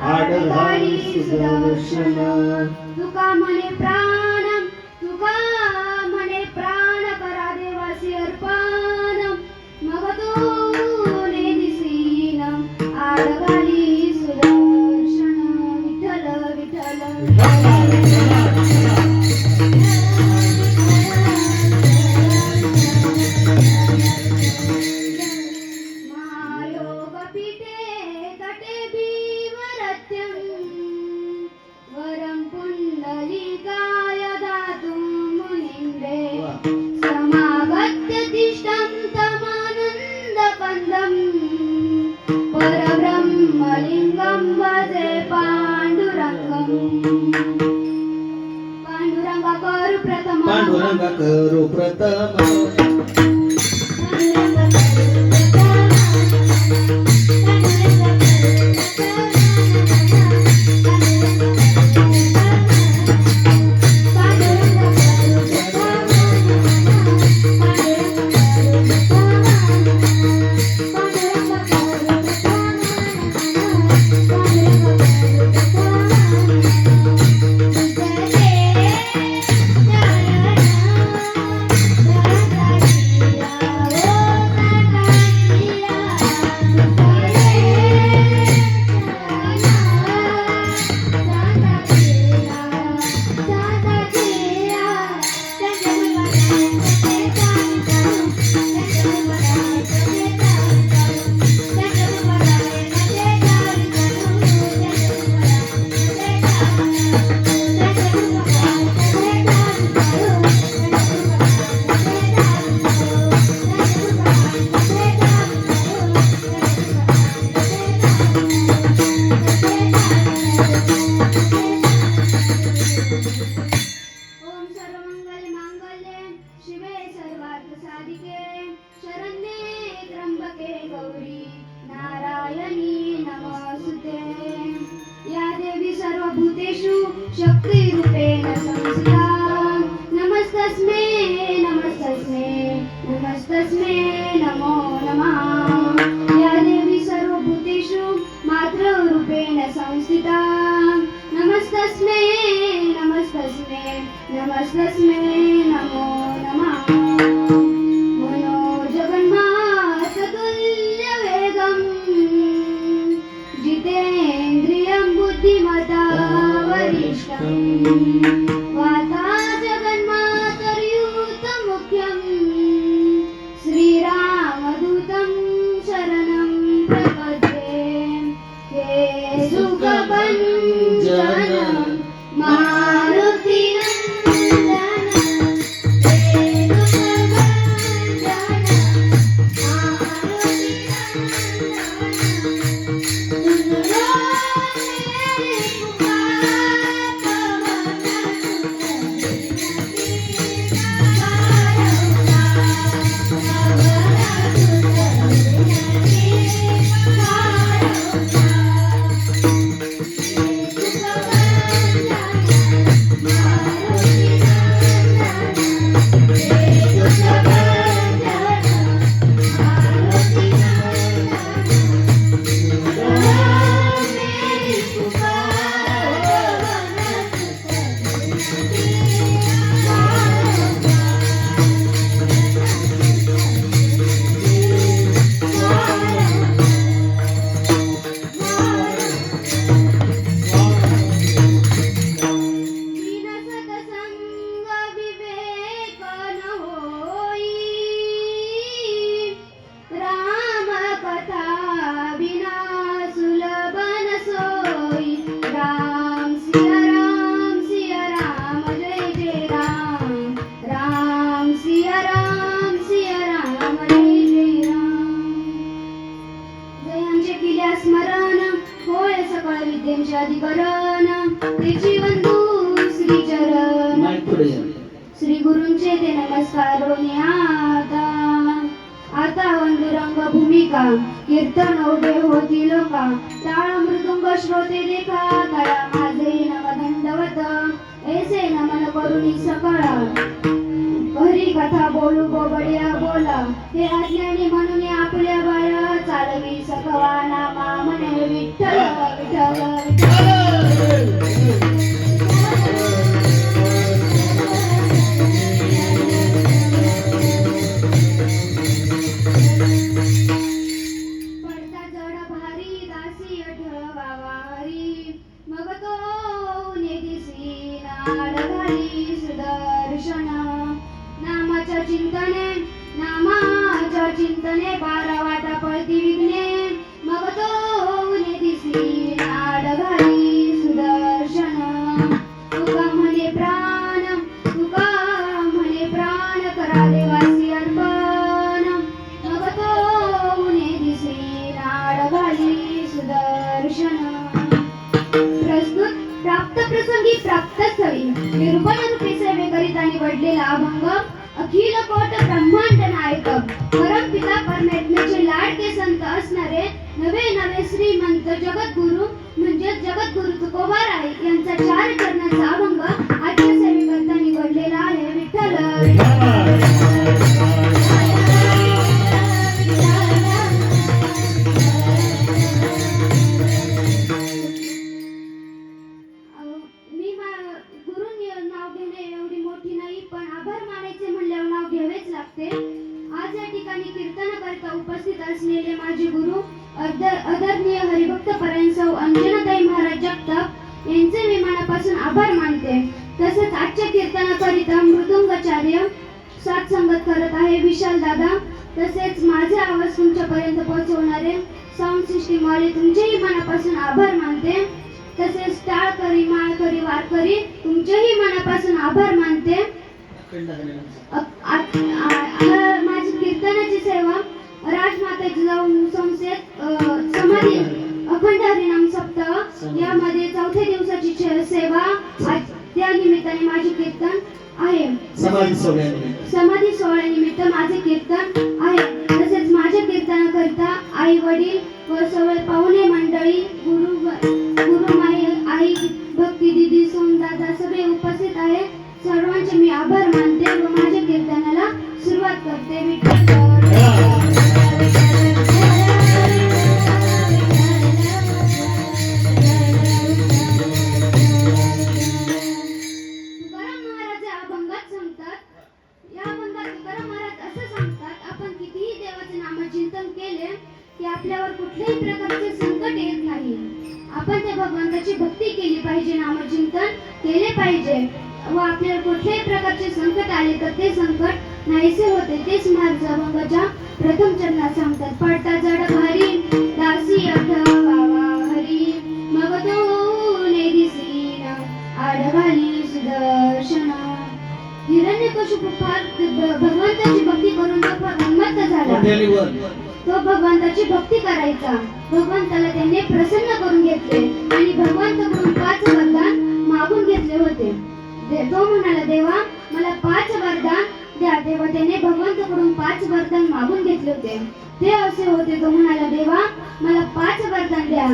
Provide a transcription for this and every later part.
आडघाली सुदर्शन तुका म्हणे प्राण करा देवासी अर्पण मग तू ने दिसीन आडघाली सुदर्शन विठ्ठल विठ्ठल परब्रह्मलिंगं भजे पांडुरंगा करू प्रथम शक्तिरूपेण संस्थिता नमस्तस्मै नमस्तस्मै नमस्तस्मै नमो नमः या देवी सर्वभूतेषु मातृरूपेण संस्थिता नमस्तस्मै नमस्तस्मै नमस्तस्मै नमो नमः मनोजगन्मातुल्यवेगं जितेन्द्रियं बुद्धिमता वरिष्ठं वाता जगन्मातर्यूतमुख्यं श्रीरामदूतं शरणं प्रपद्ये हे सुखभञ्जनं मारुतिनन्दनं हे अधिकरण त्याची वंदू श्री चरण श्री गुरूंचे ते नमस्कार आता वंदुरंग भूमिका कीर्तन उभे होती लोका टाळ मृदुंग श्रोते देखा तळा माझे नम दंडवत ऐसे नमन करुणी सकळा हरी कथा बोलू गोबड्या बोला हे अज्ञानी म्हणून आपल्या बाळ चालवी सकवा नामा म्हणे विठ्ठल विठ्ठल पडता जड भारी दासी अठवावारी मग तो नेदिसी नाड घाली सुदर्शन नामाच्या चिंतने बारा वाटा पळती विघ्ने मग तो नेदिसी नाड घाली सुदर्शन तुका म्हणे प्राण करा देवासी अर्पण मग तो नेदिसी नाड घाली सुदर्शन प्रस्तुत प्राप्त प्रसंगी प्राप्त स्थळी निरूपण रूपी सेवे करीता निवडलेला अभंग अखिल कोट ब्रह्मांड नायक परमपिता परमेश्वराचे लाडके संत असणारे नवे श्रीमंत जगद्गुरु म्हणजे जगद्गुरु तुकोबाराय यांचा 4 चरणाचा अभंग आजच्या सेवेकरता निवडलेला आहे विठ्ठल आज या ठिकाणी कीर्तन करता उपस्थित असलेले माझे गुरु आदरणीय हरिभक्त परायण अंजनाताई महाराज जगताप यांचे मी मनापासून आभार मानते. तसेच आजच्या कीर्तनाकरिता मृदुंगाचार्य साथ संगत करत आहे विशाल दादा. तसेच माझे आवाज तुमच्यापर्यंत पोहोचवणारे साऊंड सिस्टीम वाले तुमचेही मनापासून आभार मानते. तसेच टाळकरी माळकरी वारकरी तुमचेही मनापासून आभार मानते. माझी कीर्तनाची सेवा राजमाता जिजाऊ संस्थेत समाधी अखंड हरिनाम सप्ताह यामध्ये 4थ्या दिवसाची सेवा त्या निमित्ताने माझे कीर्तन आहे. समाधी सोहळ्यानिमित्त माझे कीर्तन आहे. तसेच माझ्या कीर्तनाकरिता आई वडील व सर्व पाहुणे मंडळी गुरुमाई आई भक्ती दिदी सोमदास भगवंताची भक्ती केली पाहिजे, नामचिंतन केले पाहिजे व आपल्याला कुठल्याही प्रकारचे संकट आले तर ते संकट नाहीसे होते. तेच महाराज अभंगाच्या प्रथम चरणात सांगतात. पडता जड भारी दासी आठवावा हरी, मग तो ने दिसीन आडघाली सुदर्शन. हिरण्यकशिपू फार भगवंताची भक्ती करून तो फार उन्मत्त झाला. तो भगवंताची भक्ती करायचा. भगवंताला त्यांनी प्रसन्न करून घेतले आणि भगवंताकडून 5 वरदान मागून घेतले होते. तो म्हणाला, देवा मला 5 वरदान द्या. तेव्हा त्याने भगवंताकडून 5 वरदान मागून घेतले होते. ते असे होते. तो म्हणाला, देवा मला 5 वरदान द्या.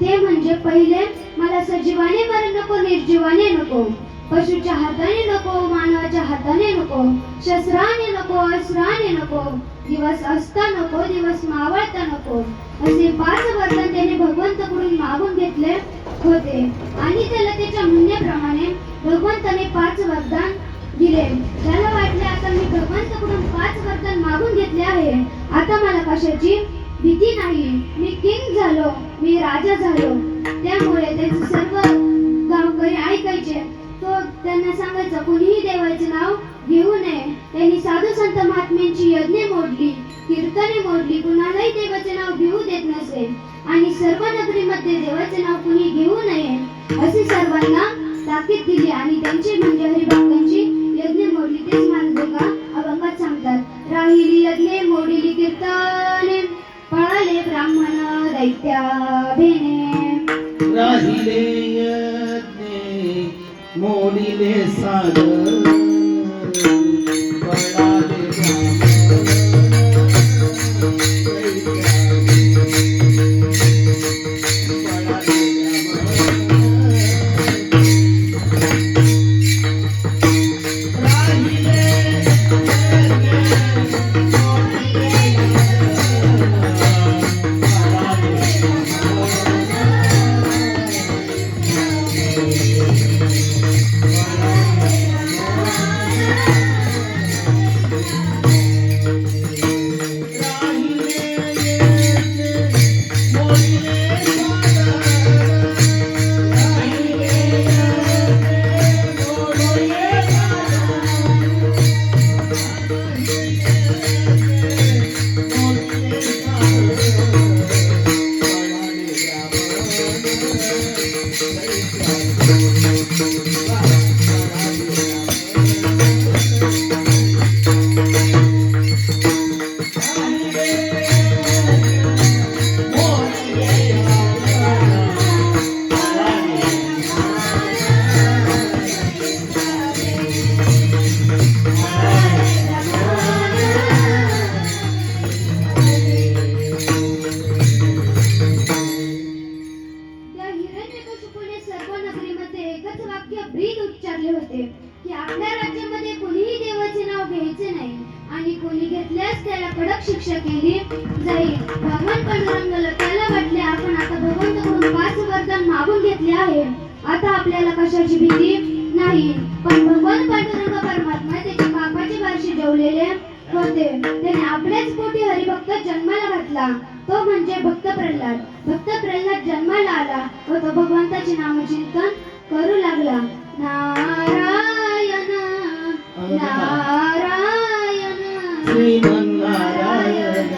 ते म्हणजे पहिले, मला सजीवाने मरण नको, निर्जीवाने नको, पशुच्या हाताने नको, मानवाच्या हाताने नको, शस्त्राने नको, अस्त्राने नको, दिवस असता नको, दिवस मावळता नको. असे 5 वरदान त्याने भगवंताकडून मागून घेतले होते आणि त्याला त्याच्या म्हणण्याप्रमाणे भगवंताने 5 वरदान दिले. त्याला वाटले, आता मी भगवंताकडून 5 वरदान मागून घेतले आहे, आता मला कशाची भीती नाही. मी किंग झालो, मी राजा झालो. त्यामुळे त्याचे सर्व गावकरी ऐकायचे. तो त्यांना सांगायचा, कुणीही देवाचे नाव घेऊ नये. त्यांनी साधू संत महात्म्यांची यज्ञे मोडली, कीर्तने मोडली, कुणालाही देवाचे नाव घेऊ देत नसे आणि सर्व नगरीमध्ये देवाचे नाव कुणी घेऊ नये असे सर्वांना ताकीद दिली आणि त्यांची म्हणजे हरिभक्तांची यज्ञे मोडली. तेच महाराज अभंगात सांगतात. राहिली यज्ञे मोडिली कीर्तने, पळाले ब्राह्मण दैत्या भेने. राहिले यज्ञे मोडिले साधन, पळाले उच्चारले होते की आपल्या राज्यामध्ये कोणीही देवाचे नाव घ्यायचे नाही आणि कोणी घेतल्यास त्याला कडक शिक्षा केली जाईल. भगवान पांडुरंगाला त्याला वाटले, आपण आता भगवंताकडून 5 वरदान मागून घेतले आहे, आता आपल्याला कशाची भीती नाही. पण भगवान पांडुरंग परमात्मा त्याच्या पापाचे वारशी जेवलेले होते. त्याने आपल्याच पोटी हरिभक्त जन्माला घातला, तो म्हणजे भक्त प्रल्हाद. भक्त प्रल्हाद जन्माला आला व तो भगवंताचे नामचिंतन करू लागला. नारायण नारायण श्रीमन्नारायण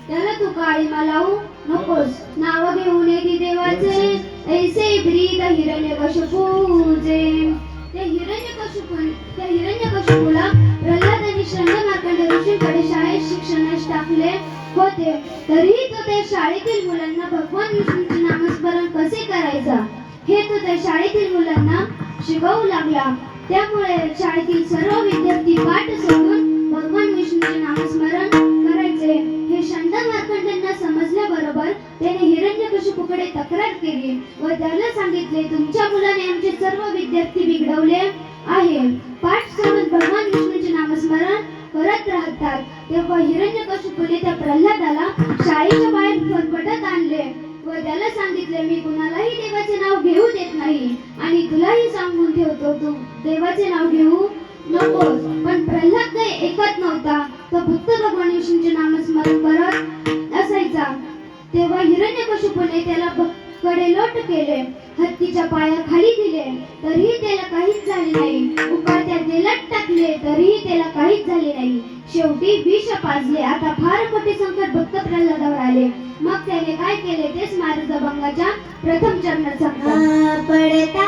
त्याला तू काळीमा लावू नकोस. नाव घेऊन येते देवाचे ऐसे ब्रीद हिरण्यकशिपूचे. त्या हिरण्यकशिपूला प्रल्हादांनी शंड मार्कंड ऋषींकडे शाळेत शिक्षणास टाकले होते. तरीही तो त्या शाळेतील मुलांना भगवान विष्णूचे नामस्मरण कसे करायचा हे तो त्या शाळेतील मुलांना शिकवू लागला. त्यामुळे शाळेतील सर्व विद्यार्थी पाठ सोडून भगवान विष्णूचे नामस्मरण करायचे. हे शंड मार्कंडांना समजल्याबरोबर त्याने हिरण्यकशिपूकडे तक्रार केली व त्याला सांगितले, तुमच्या मुलाने आमचे सर्व विद्यार्थी बिघडवले आहे. पाठ सोडून भगवान विष्णूचे नामस्मरण करत राहतात. तेव्हा हिरण्यकशिपूने त्या प्रल्हादाला शाळेच्या बाहेर फरफटत आणले व त्याला सांगितले, मी कुणालाही देवाचे नाव घेऊ देत नाही आणि तुलाही सांगून ठेवतो, तू देवाचे नाव घेऊ नकोस. पण प्रल्हाद काही ऐकत नव्हता. तो फक्त भगवान विष्णूचे नामस्मरण करत असायचा. तेव्हा हिरण्यकशिपूने त्याला कडेलोट केले, हत्तीच्या पायाखाली दिले तरीही त्याला काहीच झाले नाही. उकळत्या तेलात टाकले तरीही त्याला काहीच झाले नाही. शेवटी विष पाजले. आता फार मोठे संकट भक्त प्रल्हादावर आले. मग त्याने काय केले तेच महाराज अभंगाच्या प्रथम चरणात सांगतात. पडता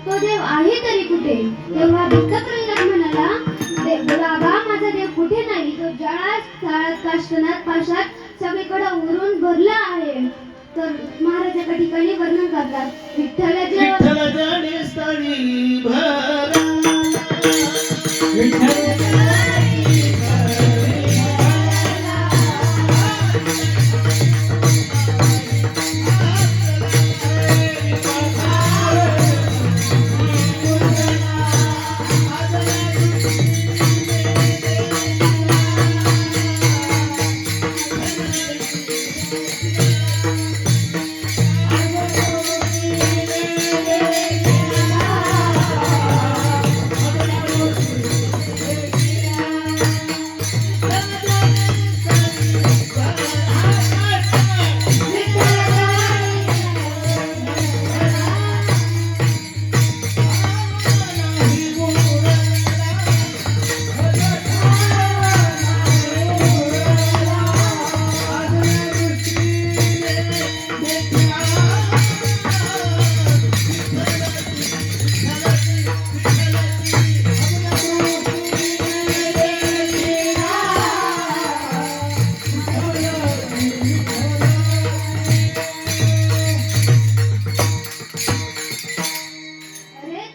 तो देव आहे तरी कुठे? तेव्हा भक्त प्रल्हाद म्हणाला, बाबा माझा देव कुठे नाही, तो जळात चाळात काष्टनात पाशात सगळीकडे उरून भरला आहे. तर महाराज एका ठिकाणी वर्णन करतात, विठ्ठल जडी स्थळी भरा, विठ्ठल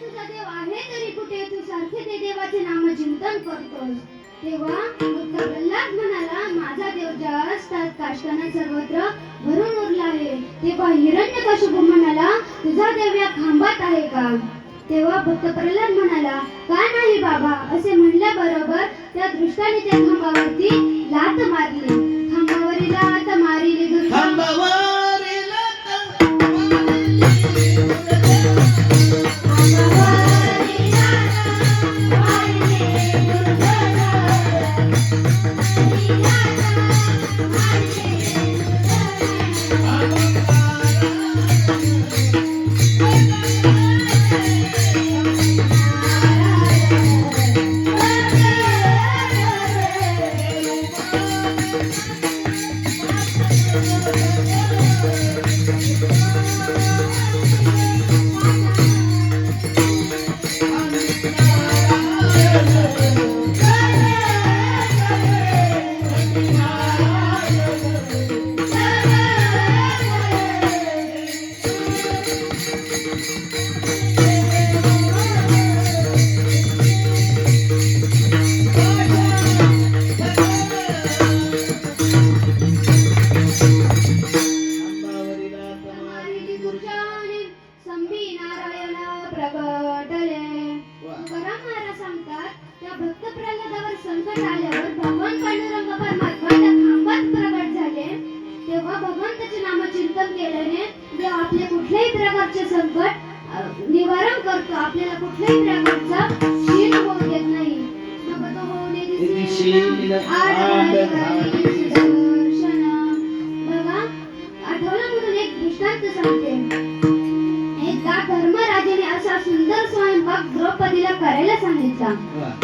तुझा देव आहे तरी कुठे तू सारखे ते देवाचे नामचिंतन करतोस. तेव्हा भक्त प्रल्हाद म्हणाला, माझा देव जास्त काष्टाने सर्वत्र भरून उरला आहे. तेव्हा हिरण्यकशिपू म्हणाला, तुझा देव या खांबात आहे का? तेव्हा भक्त प्रल्हाद म्हणाला, का नाही बाबा. असे म्हणल्याबरोबर त्या दृष्टाने त्या खांबावरती लाथ मारली. खांबावरील लाथ मारिली दुर्गा. खांबावरील लाथ मारिली दुर्गा. खांबावरील लाथ मारिली दुर्गा. आपले कुठल्याही प्रकारचे संकट निवारण करतो. आपल्याला कुठल्याही प्रकारचा शील होऊ देत नाही. नको तो होऊ दे शील आडघाई सुदर्शन. बघा, आठवलं म्हणून एक दृष्टांत सांगते. एकदा धर्मराजाने असा सुंदर स्वयंपाक द्रौपदीला करायला सांगितला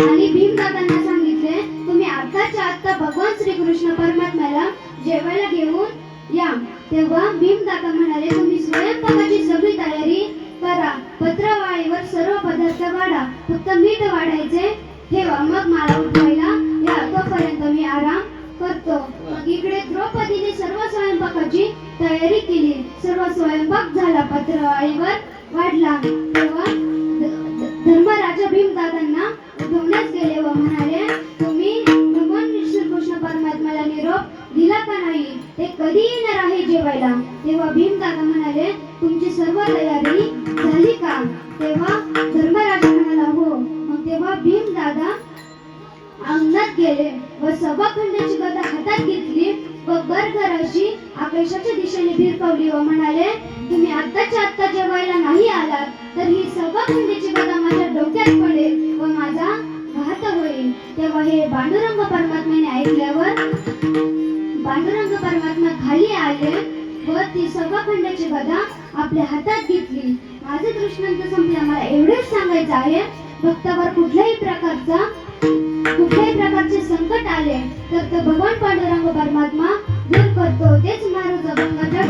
आणि भीमदादांना सांगितले, तुम्ही आत्ताच्या आत्ता भगवान श्रीकृष्ण परमात्म्याला जेवायला घेऊन या. तेव्हा भीमदादा म्हणाले, तुम्ही स्वयंपाकाची सगळी तयारी करा. पत्रवाळीवर सर्व पदार्थ वाढा. फक्त मीठ वाढायचे ठेवा. मग मला उठवायला या. तोपर्यंत मी आराम करतो. मग इकडे द्रौपदीने सर्व स्वयंपाकाची तयारी केली. सर्व स्वयंपाक झाला. पत्रवाळीवर वाढला. तेव्हा धर्मराजा भीमदादांना उठवण्यास गेले व म्हणाले, तुम्ही भगवान श्रीकृष्ण परमात्म्याला निरोप दिला का नाही? ते कधी येणार आहे जेवायला? तेव्हा भीमदादा म्हणाले, तुमची सर्व तयारी झाली का? तेव्हा धर्मराजा म्हणाला, हो. मग तेव्हा भीमदादा अंगणात गेले व सभाखंडाची गदा हातात घेतली व गरगर अशी आकाशाच्या दिशेने भिरकावली व म्हणाले, तुम्ही आत्ताच्या आत्ता जेवायला नाही आलात तर ही सभाखंडाची गदा माझ्या डोक्यात पडेल व माझा घात होईल. तेव्हा हे पांडुरंग परमात्म्याने ऐकल्यावर पांडुरंग परमात्मा खाली आले व ती सभाखंडाची गदा आपल्या हातात घेतली. माझे दृष्टांत संपला. मला एवढेच सांगायचं आहे, भक्तावर कुठल्याही प्रकारचे संकट आले तर ते भगवान पांडुरंग परमात्मा दूर करतो. तेच महाराज अभंगाच्या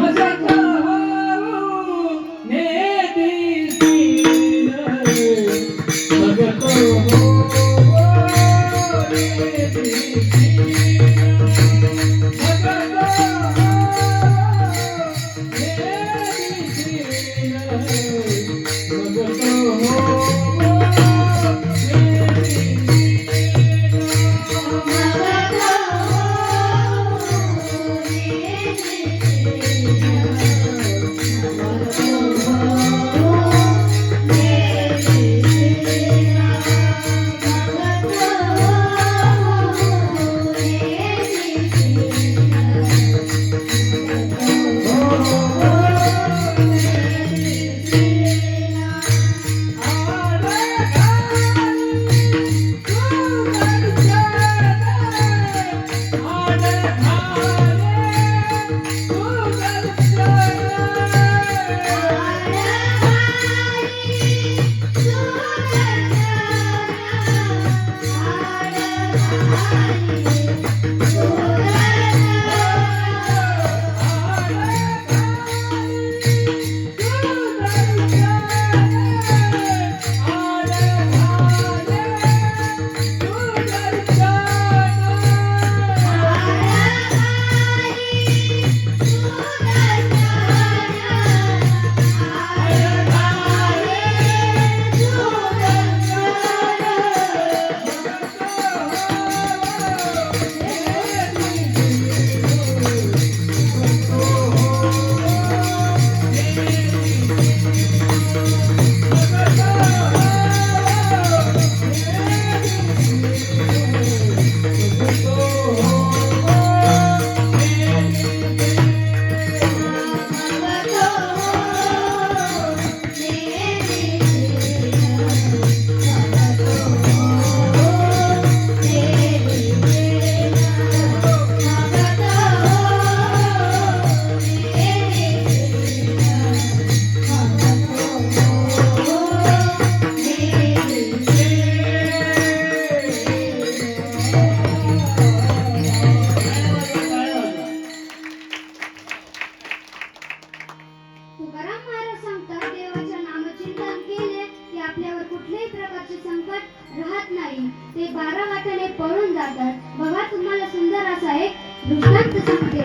आपल्यावर कुठल्याही प्रकारचे संकट राहत नाही. ते 12 वाटाने पळून जातात. बघा तुम्हाला सुंदर असा एक दृष्टांत सांगते.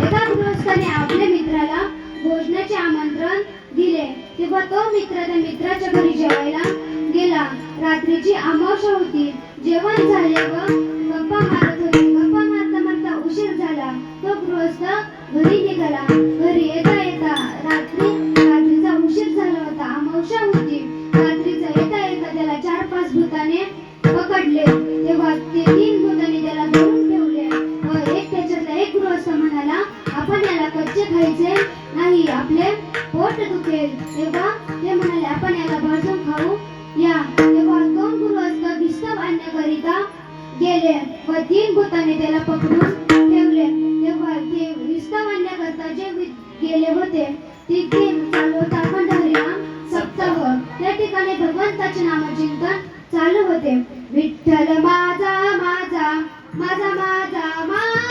एका गृहस्थाने आपल्या मित्राला भोजनाचे आमंत्रण दिले. तेव्हा तो मित्र त्या मित्राच्या घरी जेवायला गेला. रात्रीची अमावस्या होती. जेवण झाले व गप्पा मारत होते. गप्पा मारता मारता उशीर झाला. तो गृहस्थ घरी निघाला. घरी येता येता रात्रीचा उशीर झाला होता. अमावस्या होती. रात्रीचा येता येता त्याला 4-5 भूताने पकडले. तेव्हा ते 3 भूताने त्याला धरून ठेवले व त्याच्यातला एक गृहस्थ म्हणाला, आपण याला कच्चे खायचे नाही, आपले पोट दुखेल. तेव्हा ते म्हणाले, आपण याला भाजून खाऊ या. तेव्हा 2 गृहस्थ विस्तव आणण्याकरिता गेले व 3 भूताने त्याला पकडून ठेवले. तेव्हा ते विस्तव आणण्याकरता जे गेले होते तिथे चालू होता अखंड हरिनाम सप्ताह. त्या ठिकाणी भगवंताचे नामचिंतन चालू होते. विठ्ठल माझा माझा माझा माझा माझा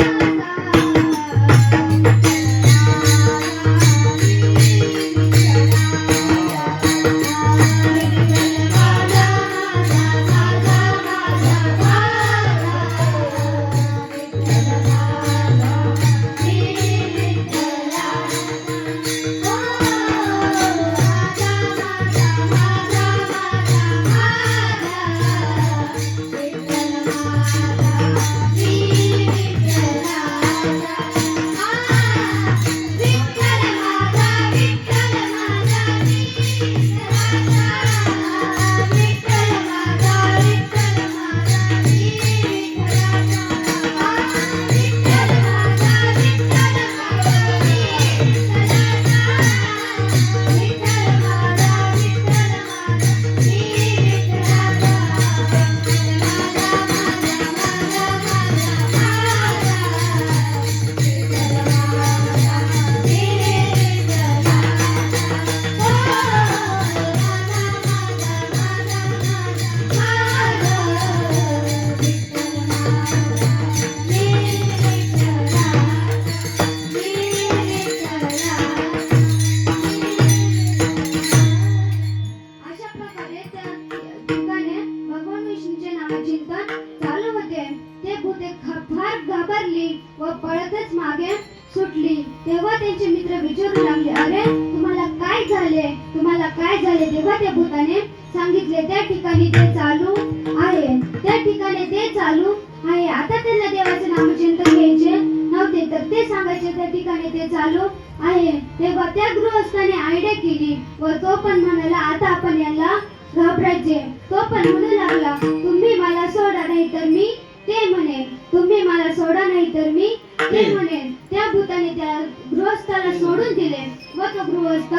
व पळतच मागे सुटली. तेव्हा त्यांचे मित्र विचारू लागले, अरे तुम्हाला काय झाले, तुम्हाला काय झाले. तेव्हा त्या भूताने सांगितले, त्या ठिकाणी ते चालू आहे, त्या ठिकाणी ते चालू आहे. आता त्यांना देवाचे नामचिंतन घ्यायचे नव्हते तर ते सांगायचे त्या ठिकाणी ते चालू आहे. तेव्हा त्या गृहस्थाने आयडिया केली व तो पण म्हणाला, आता आपण याला घाबरायचे. तो पण म्हणू लागला, तुम्ही मला सोडा नाही तर मी ते म्हणे, तुम्ही मला सोडा नाही तर मी ते म्हणे. त्या भूताने त्या गृहस्थाला सोडून दिले व तो गृहस्थ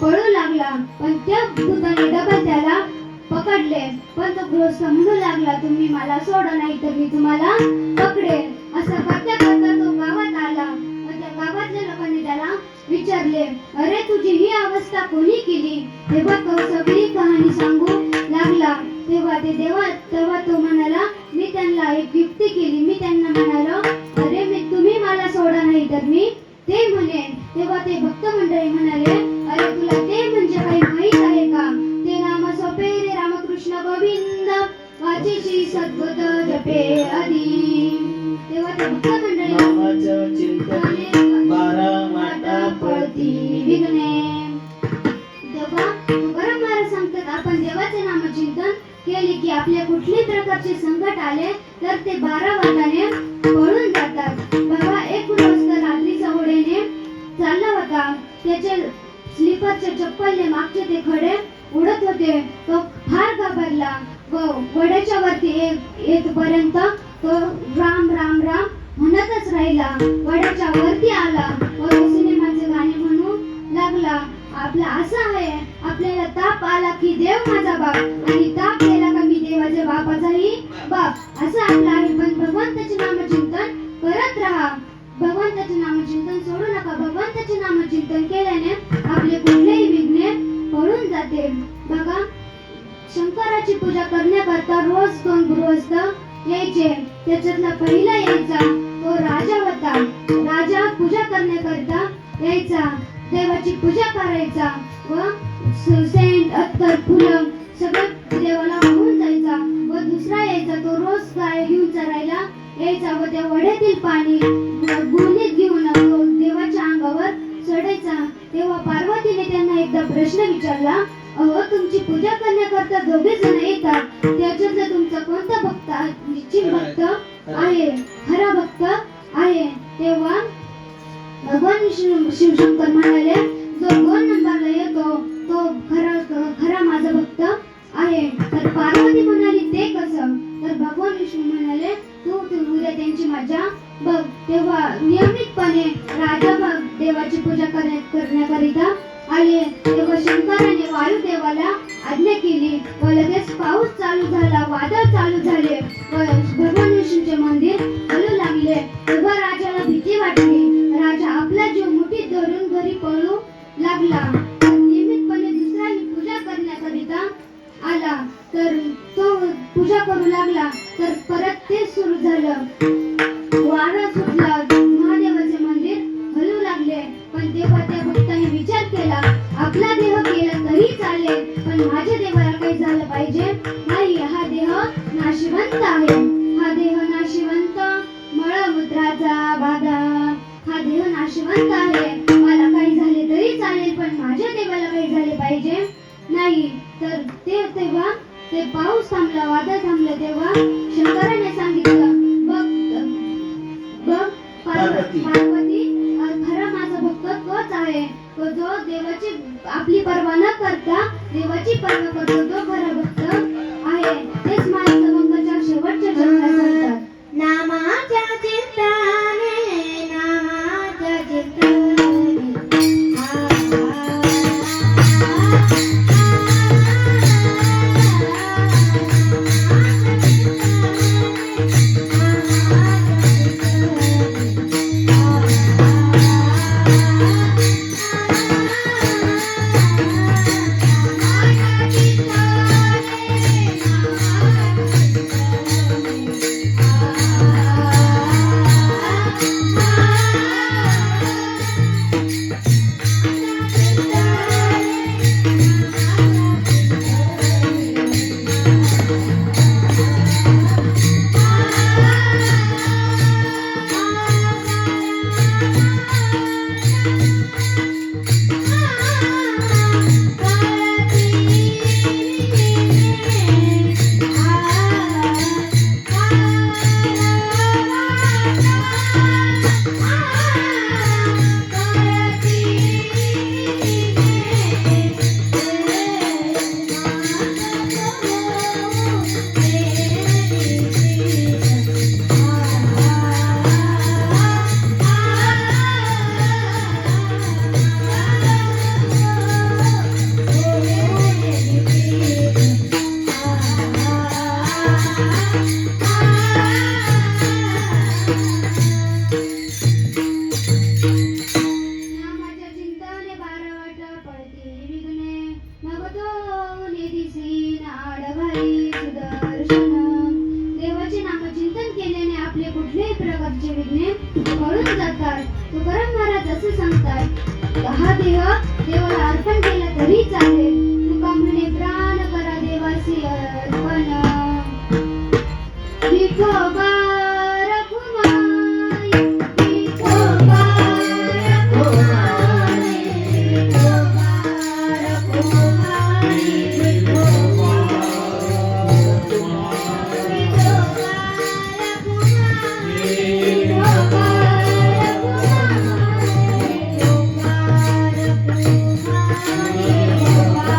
पळू लागला. पण त्या भूताने डबल त्याला पकडले. पण तो गृहस्थ म्हणू लागला, तुम्ही मला सोडा नाही तर मी तुम्हाला पकडेल. असं करता करता तो गावात आला व त्या गावातल्या लोकांनी त्याला विचारले, अरे तुझी ही अवस्था कोणी केली. तेव्हा तो सगळी कहाणी सांगू लागला. तेव्हा तो म्हणाला, मी त्यांना एक युक्ती केली. मी त्यांना म्हणालो, अरे तुम्ही मला सोडा नाही तर मी ते म्हणेन. तेव्हा ते भक्त मंडळी म्हणाले, अरे तुला ते म्हणजे काही माहित आहे का. ते नाम सोपे रे रामकृष्ण गोविंद, वाचेशी सद्गत जपे आधी. तेव्हा ते भक्त मंडळी नामाचं चिंतन 12 वाटा पळती विघ्ने. तेव्हा तुकाराम महाराज सांगतात, आपण देवाचे नामचिंतन केले की आपल्या कुठल्याही प्रकारचे संकट आले तर ते 12 वाटाने पळून जातात. बघा, एक गृहस्थ रात्रीच्या ओढ्याने चालला होता. त्याचे स्लीपरचे चप्पलने मागचे ते खडे उडत होते. तो फार घाबरला व वड्याच्या वरती येतपर्यंत तो राम राम राम म्हणतच राहिला. वड्याच्या वरती आला व सिनेमाचे गाणे म्हणू लागला. आपला असं आहे, आपल्याला ताप आला की देव माझा बाप आणि ताप गेला का मी देवाच्या बापाचाही बाप, असं आपलं आहे. पण भगवंताचे नामचिंतन करत राहा. भगवंताचे नामचिंतन सोडू नका. भगवंताचे नामचिंतन केल्याने आपले कुठलेही विघ्ने पळून जाते. बघा, शंकराची पूजा करण्याकरता रोज 2 गृहस्थ यायचे. त्याच्यातला पहिला यायचा तो राजा होता. राजा पूजा करण्याकरता यायचा, देवाची पूजा करायचा व सेंट, अत्तर, फुलं सगळं देवाला वाहून जायचा व दुसरा यायचा तो रोज गाय घेऊन चरायला यायचा व त्या वड्यातील पाणी गुणीत घेऊन तो देवाच्या अंगावर चढायचा. तेव्हा पार्वतीने त्यांना एकदा प्रश्न विचारला, अहो तुमची पूजा करण्याकरता दोघे जण येतात, त्याच्यातला तुमचा कोणता भक्त निश्चित भक्त आहे, खरा भक्त आहे? तेव्हा भगवान शिवशंकर म्हणाले, जो 2 नंबरला येतो तो खरा माझा भक्त आहे. तर पार्वती म्हणाली, ते कसं? तर भगवान विष्णू म्हणाले, तू उद्या त्यांची मजा बघ. तेव्हा नियमितपणे राजा देवाची पूजा करण्याकरिता आले. तेव्हा शंकराने वायुदेवाला आज्ञा केली व लगेच पाऊस चालू झाला, वादळ चालू झाले व भगवान विष्णूचे मंदिर हलू लागले. तेव्हा राजाला भीती वाटली. राजा आपला जीव मुठीत धरून घरी पळू लागला. नियमितपणे दुसराही पूजा करण्याकरिता आला तर तो पूजा करू लागला तर परत ते सुरू झालं. वारा सुटला, महादेवाचे मंदिर हलू लागले. पण तेव्हा त्या भक्ताने विचार केला, आपला देह गेला तरी चालेल पण माझ्या देवाला काही झालं पाहिजे नाही. हा देह नाशिवंत आहे, हा देह नाशिवंत, मळमूत्राचा बाधा, हा देह नाशिवंत आहे. मला काही झाले तरी चालेल पण माझ्या देवाला काही झाले पाहिजे नाही. तर तेव्हा ते पाऊस थांबला, वादळ थांबलं. तेव्हा शंकराने सांगितलं, बघ पार्वती, खरा माझा भक्त तोच आहे, तो जो देवाची आपली पर्वा न करता देवाची पर्वा करतो, तो खरा भक्त आहे. तेच माझ्या सवंगाच्या शेवटच्या जन्मात सांगतात, नामाच्या चिंताने, नामाच्या चिंताने. देवाचे नामचिंतन केल्याने आपले कुठल्याही प्रकारचे विघ्ने पळून जातात. तुकाराम महाराज असे सांगतात, हा देह देवाला अर्पण केला तरी चालेल. तुका म्हणे, प्राण करा देवासी अर्पण. विठोबा रखुमाई, विठोबा रखुमाई, विठोबा रखुमाई, विठोबा रखुमाई.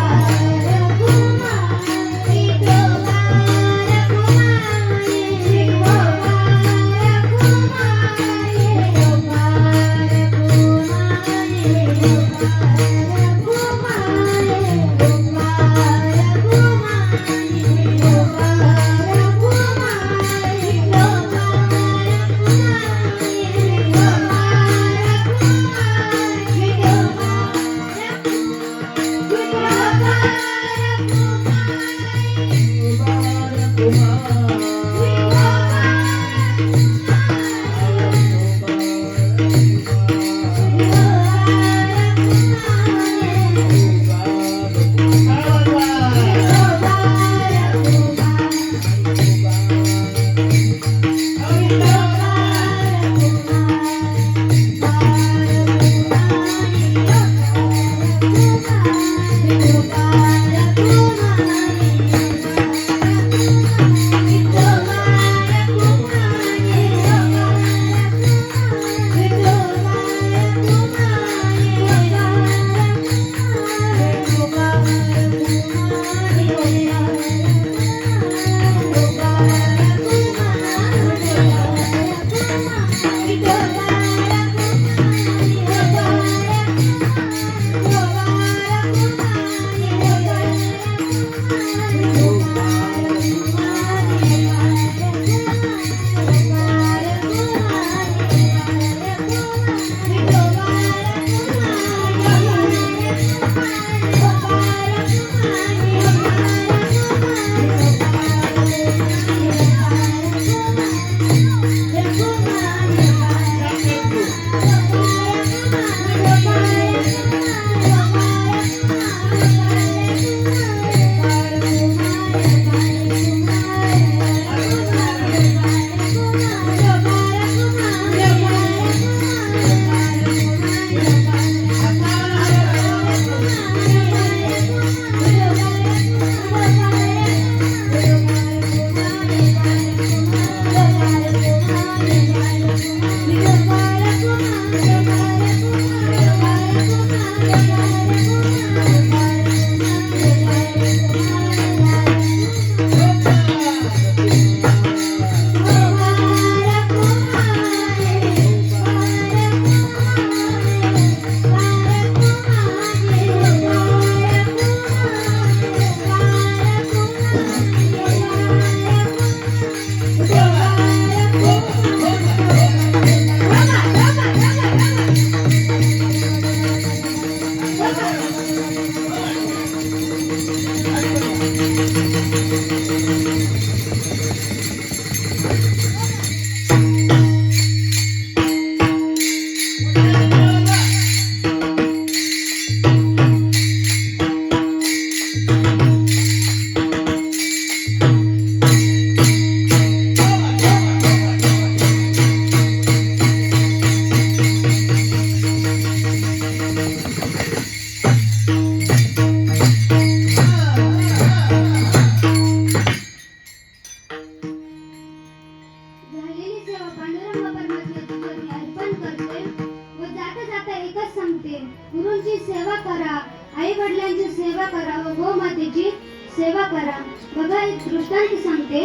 बघा एक दृष्टांत सांगते.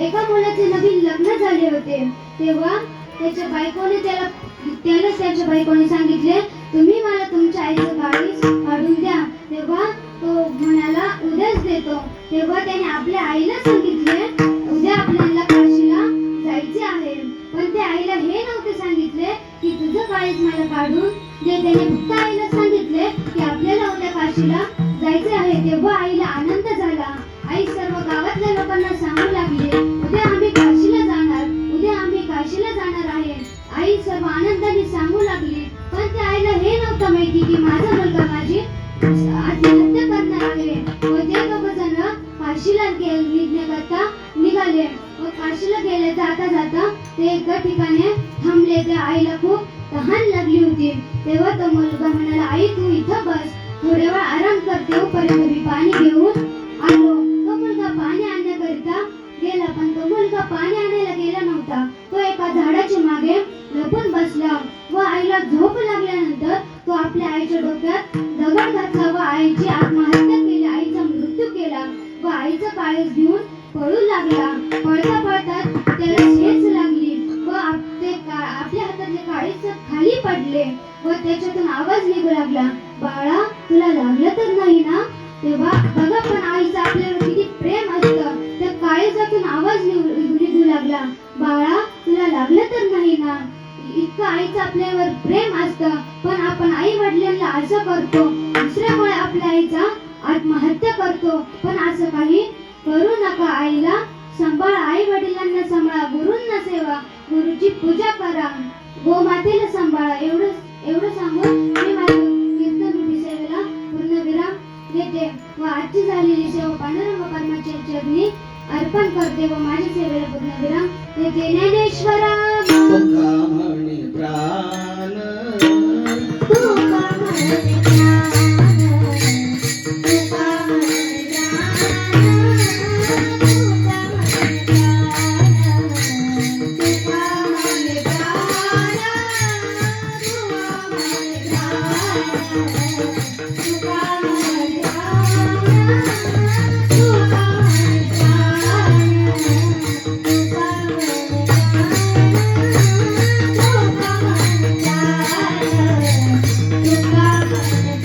एका मुलाचे नवीन लग्न झाले होते. तेव्हा त्याच्या बायकोने सांगितले, तुम्ही मला तुमच्या आईचं काळीज काढून द्या. तेव्हा तो म्हणाला, उद्याच देतो. तेव्हा त्याने आपल्या आईला सांगितले, उद्या आपल्याला काशीला जायचे आहे. पण त्या आईला हे नव्हते सांगितले की तुझं काळीज मला काढून दे. त्याने फक्त आईला सांगितले की आपल्याला उद्या काशीला जायचे आहे. तेव्हा आईला आनंद झाला. आई सर्व गावातल्या लोकांना सांगू लागली, उद्या आम्ही काशीला जाणार, उद्या आम्ही काशीला जाणार आहे. आई सर्व आनंदाने सांगू लागली. पण त्या आईला हे नव्हतं माहिती की माझा मुलगा माझी आत्महत्या करणार आहे. व ते दोघ जण काशीला निघण्याकरता निघाले. व काशीला गेले. जाता जाता ते एका ठिकाणी थांबले. त्या आईला खूप तहान लागली होती. तेव्हा तो मुलगा म्हणाला, आई तू इथं बस, थोड्या वेळ आराम करते, पर्यंत मी पाणी घेऊन आलो. तो मुलगा पाणी आणण्याकरिता गेला. पण तो मुलगा पाणी आणायला गेला नव्हता. तो एका झाडाच्या मागे लपून बसला. व आईला झोप लागल्यानंतर तो आपल्या आईच्या डोक्यात दगड घातला व आईची आत्महत्या केली. आईचा मृत्यू केला व आईचं काळीज घेऊन पळू लागला. पळता पळता त्याला ठेच लागली व आपल्या हातातले काळीज खाली पडले व त्याच्यातून आवाज निघू लागला, बाळा तुला लागलं तर नाही ना? तेव्हा बघा, पण आईचं आपल्यावर किती प्रेम असतं. त्या काळीजातून आवाज निघू लागला, बाळा तुला लागलं तर नाही ना? इतकं आईचं आपल्यावर प्रेम असतं. पण आपण आई वडिलांना असं करतो, दुसऱ्यामुळे आपल्या आईचा आत्महत्या करतो. पण असं काही करू नका. आईला सांभाळा, आई वडिलांना सांभाळा, गुरूंना सेवा, गुरुची पूजा करा, गोमातेला सांभाळा. एवढं सांगून मी माझ्या कीर्तन सेवेला पूर्णविराम देते व आजची झालेली सेवा पांडुरंग परमाच्या चरणी अर्पण करते व माझ्या सेवेला पूर्णविराम देते. ज्ञानेश्वरा तुका म्हणे प्राण, तुका म्हणे प्राण, तुका म्हणे प्राण, तुका म्हणे प्राण, तुका म्हणे प्राण, तुका म्हणे प्राण, तुका म्हणे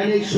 आणि